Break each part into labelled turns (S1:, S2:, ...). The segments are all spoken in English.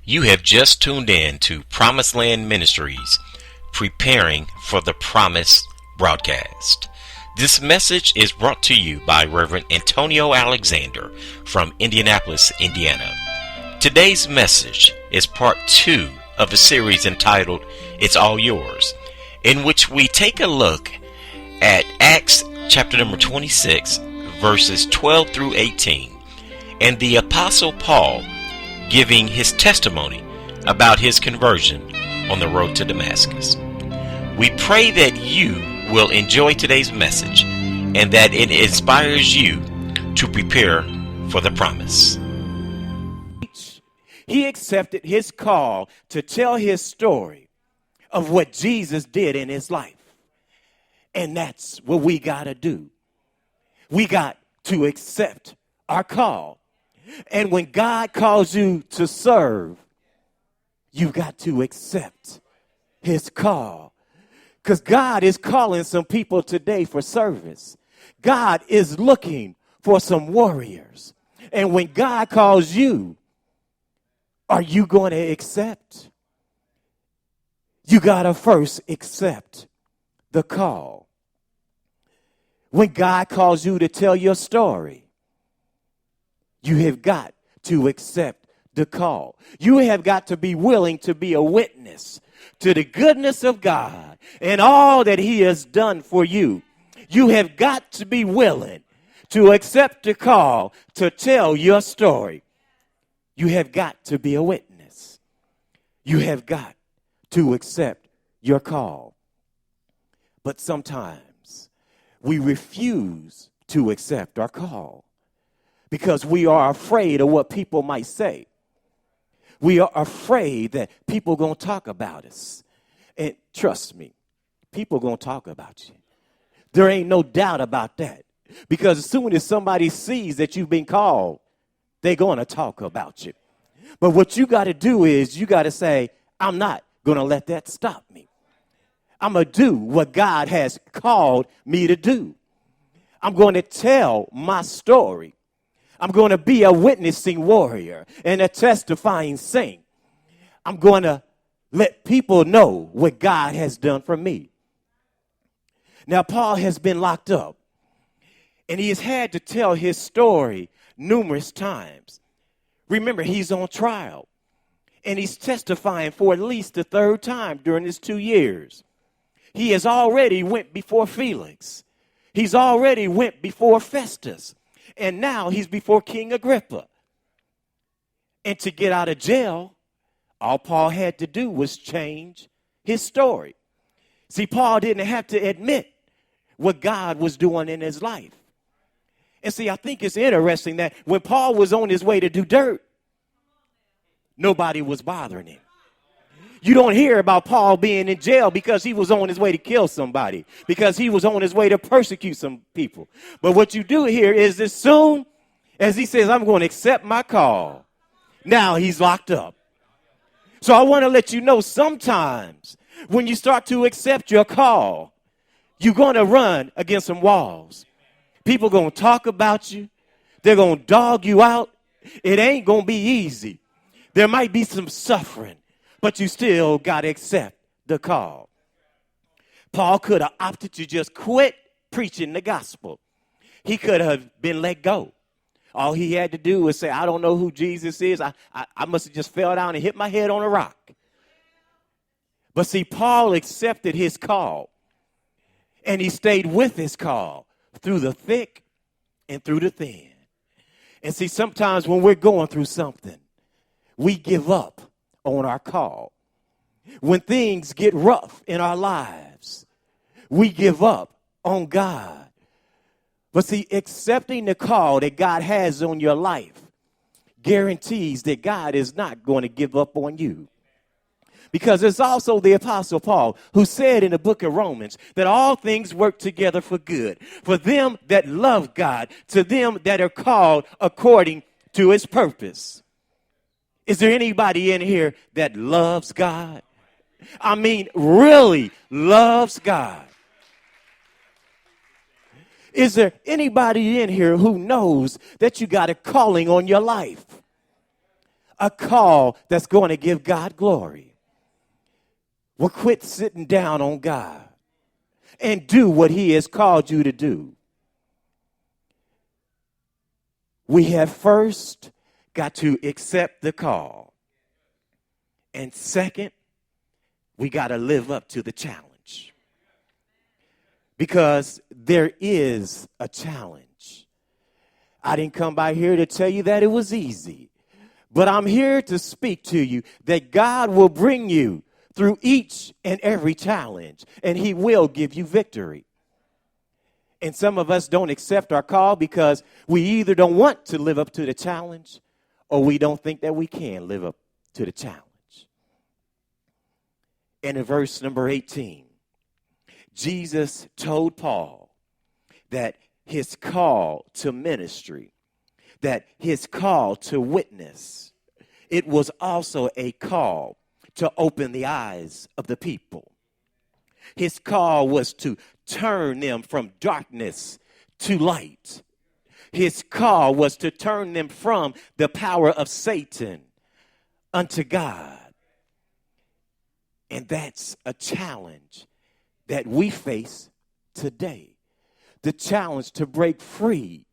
S1: You have just tuned in to Promised Land Ministries, preparing for the Promise broadcast. This message is brought to you by Reverend Antonio Alexander from Indianapolis, Indiana. Today's message is part 2 of a series entitled It's All Yours, in which we take a look at Acts chapter number 26, verses 12 through 18, and the Apostle Paul giving his testimony about his conversion on the road to Damascus. We pray that you will enjoy today's message and that it inspires you to prepare for the promise.
S2: He accepted his call to tell his story of what Jesus did in his life. And that's what we got to do. We got to accept our call. And when God calls you to serve, you got to accept his call. Because God is calling some people today for service. God is looking for some warriors. And when God calls you, are you going to accept? You got to first accept the call. When God calls you to tell your story, you have got to accept the call. You have got to be willing to be a witness to the goodness of God and all that he has done for you. You have got to be willing to accept the call to tell your story. You have got to be a witness. You have got to accept your call. But sometimes we refuse to accept our call because we are afraid of what people might say. We are afraid that people are going to talk about us. And trust me, people are going to talk about you. There ain't no doubt about that. Because as soon as somebody sees that you've been called, they're going to talk about you. But what you got to do is you got to say, I'm not going to let that stop me. I'm going to do what God has called me to do. I'm going to tell my story. I'm going to be a witnessing warrior and a testifying saint. I'm going to let people know what God has done for me. Now, Paul has been locked up, and he has had to tell his story numerous times. Remember, he's on trial, and he's testifying for at least the third time during his 2 years. He has already went before Felix. He's already went before Festus. And now he's before King Agrippa. And to get out of jail, all Paul had to do was change his story. See, Paul didn't have to admit what God was doing in his life. And see, I think it's interesting that when Paul was on his way to do dirt, nobody was bothering him. You don't hear about Paul being in jail because he was on his way to kill somebody, because he was on his way to persecute some people. But what you do hear is as soon as he says, I'm going to accept my call, now he's locked up. So I want to let you know sometimes when you start to accept your call, you're going to run against some walls. People are going to talk about you. They're going to dog you out. It ain't going to be easy. There might be some suffering. But you still got to accept the call. Paul could have opted to just quit preaching the gospel. He could have been let go. All he had to do was say, I don't know who Jesus is. I must have just fell down and hit my head on a rock. But see, Paul accepted his call. And he stayed with his call through the thick and through the thin. And see, sometimes when we're going through something, we give up on our call. When things get rough in our lives, we give up on God. But see, accepting the call that God has on your life guarantees that God is not going to give up on you. Because it's also the Apostle Paul who said in the book of Romans that all things work together for good, for them that love God, to them that are called according to his purpose. Is there anybody in here that loves God? I mean, really loves God? Is there anybody in here who knows that you got a calling on your life? a call that's going to give God glory. Well, quit sitting down on God and do what he has called you to do. We have first got to accept the call. And second, we got to live up to the challenge. Because there is a challenge. I didn't come by here to tell you that it was easy. But I'm here to speak to you that God will bring you through each and every challenge, and he will give you victory. And some of us don't accept our call because we either don't want to live up to the challenge or we don't think that we can live up to the challenge. And in verse number 18, Jesus told Paul that his call to ministry, that his call to witness, it was also a call to open the eyes of the people. His call was to turn them from darkness to light. His call was to turn them from the power of Satan unto God. And that's a challenge that we face today. The challenge to break free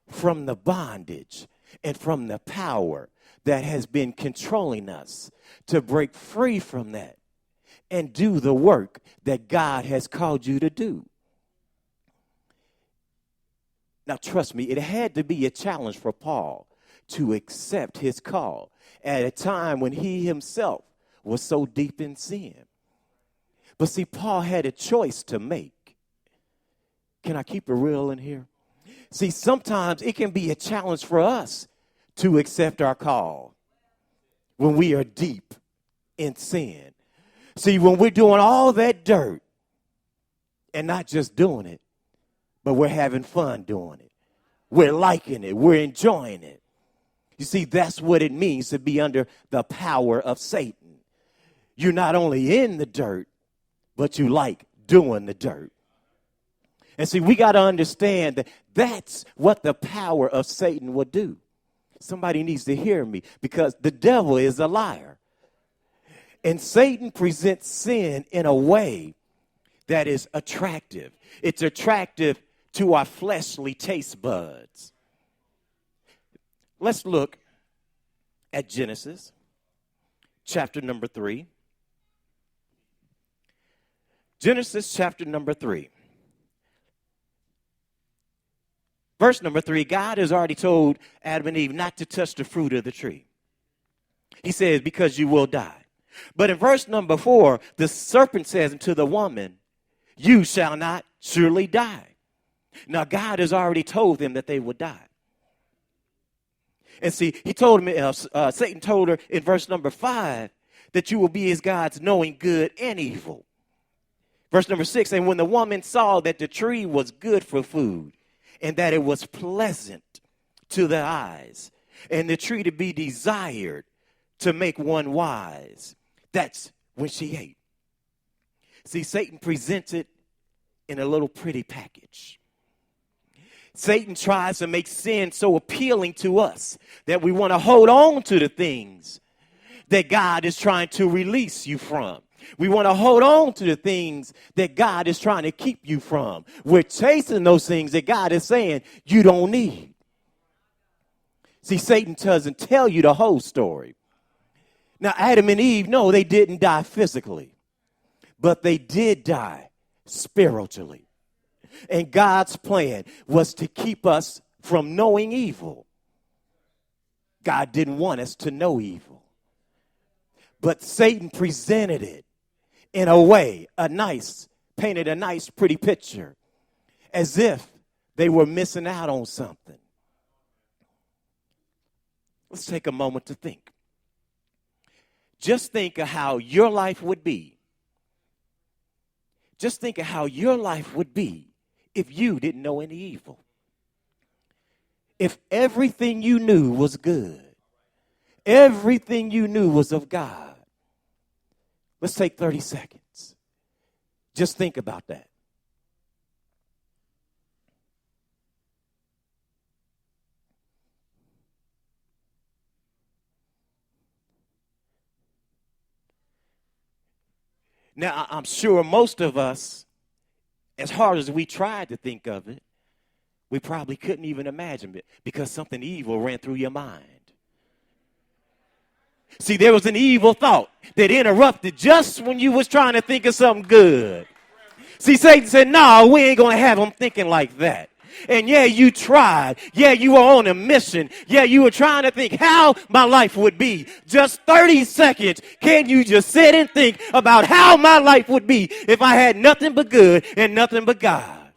S2: from the bondage and from the power that has been controlling us, to break free from that and do the work that God has called you to do. Now, trust me, it had to be a challenge for Paul to accept his call at a time when he himself was so deep in sin. But see, Paul had a choice to make. Can I keep it real in here? See, sometimes it can be a challenge for us to accept our call when we are deep in sin. See, when we're doing all that dirt and not just doing it, but we're having fun doing it. We're liking it. We're enjoying it. You see, that's what it means to be under the power of Satan. You're not only in the dirt, but you like doing the dirt. And see, we got to understand that that's what the power of Satan will do. Somebody needs to hear me, because the devil is a liar. And Satan presents sin in a way that is attractive. It's attractive to our fleshly taste buds. Let's look at Genesis chapter number 3. Genesis chapter number 3. Verse number 3, God has already told Adam and Eve not to touch the fruit of the tree. He says, because you will die. But in verse number 4, the serpent says unto the woman, you shall not surely die. Now, God has already told them that they would die. And see, he told him, Satan told her in verse number 5 that you will be as gods, knowing good and evil. Verse number 6, and when the woman saw that the tree was good for food, and that it was pleasant to the eyes, and the tree to be desired to make one wise, that's when she ate. See, Satan presents it in a little pretty package. Satan tries to make sin so appealing to us that we want to hold on to the things that God is trying to release you from. We want to hold on to the things that God is trying to keep you from. We're chasing those things that God is saying you don't need. See, Satan doesn't tell you the whole story. Now, Adam and Eve, no, they didn't die physically, but they did die spiritually. And God's plan was to keep us from knowing evil. God didn't want us to know evil. But Satan presented it in a way, painted a nice, pretty picture, as if they were missing out on something. Let's take a moment to think. Just think of how your life would be. Just think of how your life would be if you didn't know any evil. If everything you knew was good, everything you knew was of God. Let's take 30 seconds. Just think about that. Now, I'm sure most of us, as hard as we tried to think of it, we probably couldn't even imagine it because something evil ran through your mind. See, there was an evil thought that interrupted just when you was trying to think of something good. See, Satan said, no, we ain't going to have them thinking like that. And yeah, you tried. Yeah, you were on a mission. Yeah, you were trying to think how my life would be. Just 30 seconds. Can you just sit and think about how my life would be if I had nothing but good and nothing but God?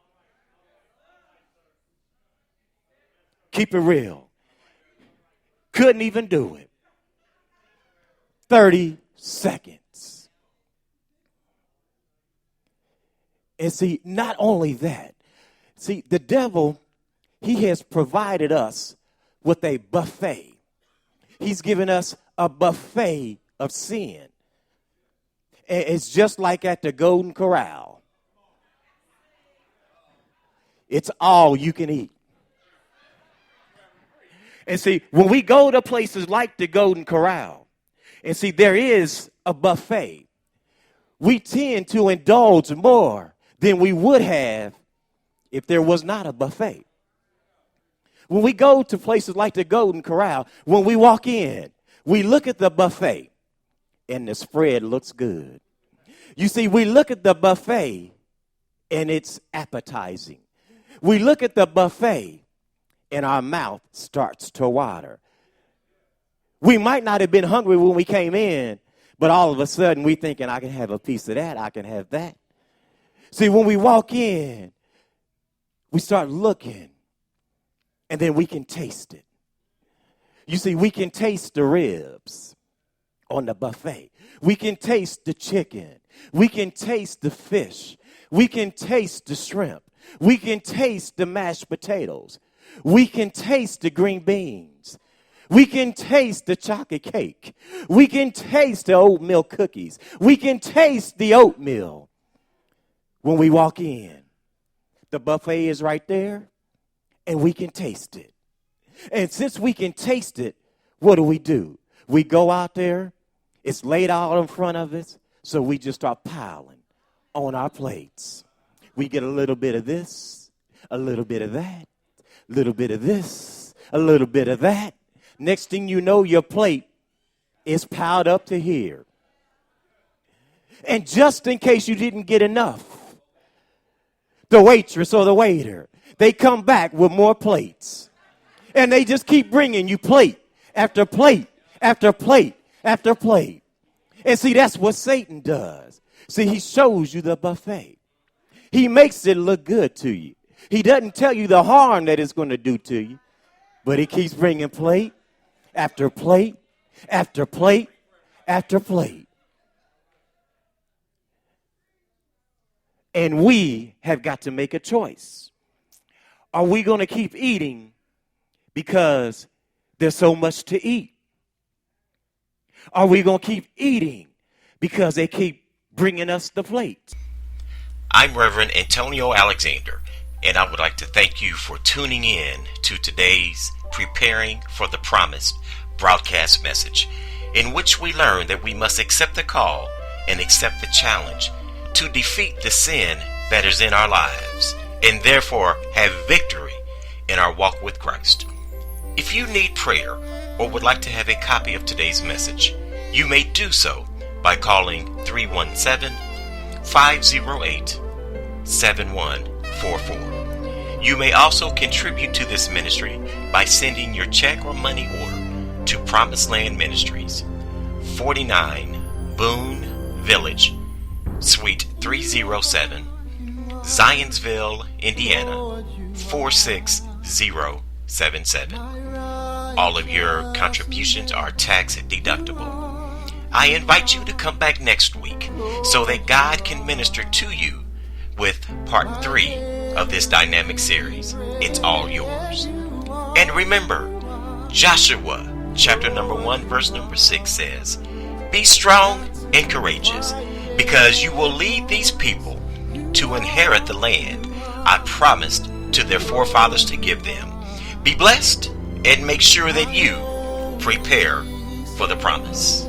S2: Keep it real. Couldn't even do it. 30 seconds. And see, not only that, see, the devil, he has provided us with a buffet. He's given us a buffet of sin. And it's just like at the Golden Corral. It's all you can eat. And see, when we go to places like the Golden Corral, and see, there is a buffet, we tend to indulge more than we would have if there was not a buffet. When we go to places like the Golden Corral, when we walk in, we look at the buffet, and the spread looks good. You see, we look at the buffet, and it's appetizing. We look at the buffet, and our mouth starts to water. We might not have been hungry when we came in, but all of a sudden we thinking, I can have a piece of that, I can have that. See, when we walk in, we start looking, and then we can taste it. You see, we can taste the ribs on the buffet. We can taste the chicken. We can taste the fish. We can taste the shrimp. We can taste the mashed potatoes. We can taste the green beans. We can taste the chocolate cake. We can taste the oatmeal cookies. We can taste the oatmeal when we walk in. The buffet is right there, and we can taste it. And since we can taste it, what do? We go out there. It's laid out in front of us, so we just start piling on our plates. We get a little bit of this, a little bit of that, a little bit of this, a little bit of that. Next thing you know, your plate is piled up to here. And just in case you didn't get enough, the waitress or the waiter, they come back with more plates. And they just keep bringing you plate after plate after plate after plate. And see, that's what Satan does. See, he shows you the buffet. He makes it look good to you. He doesn't tell you the harm that it's going to do to you, but he keeps bringing plate after plate after plate after plate. And we have got to make a choice. Are we going to keep eating because there's so much to eat? Are we going to keep eating because they keep bringing us the plate?
S1: I'm Reverend Antonio Alexander, and I would like to thank you for tuning in to today's Preparing for the Promised broadcast message, in which we learn that we must accept the call and accept the challenge to defeat the sin that is in our lives and therefore have victory in our walk with Christ. If you need prayer or would like to have a copy of today's message, you may do so by calling 317-508-7144. You may also contribute to this ministry by sending your check or money order to Promised Land Ministries, 49 Boone Village, Suite 307, Zionsville, Indiana, 46077. All of your contributions are tax deductible. I invite you to come back next week so that God can minister to you with part 3 of this dynamic series. It's all yours. And remember, Joshua chapter number 1 verse number 6 says, "Be strong and courageous, because you will lead these people to inherit the land I promised to their forefathers to give them." Be blessed and make sure that you prepare for the promise.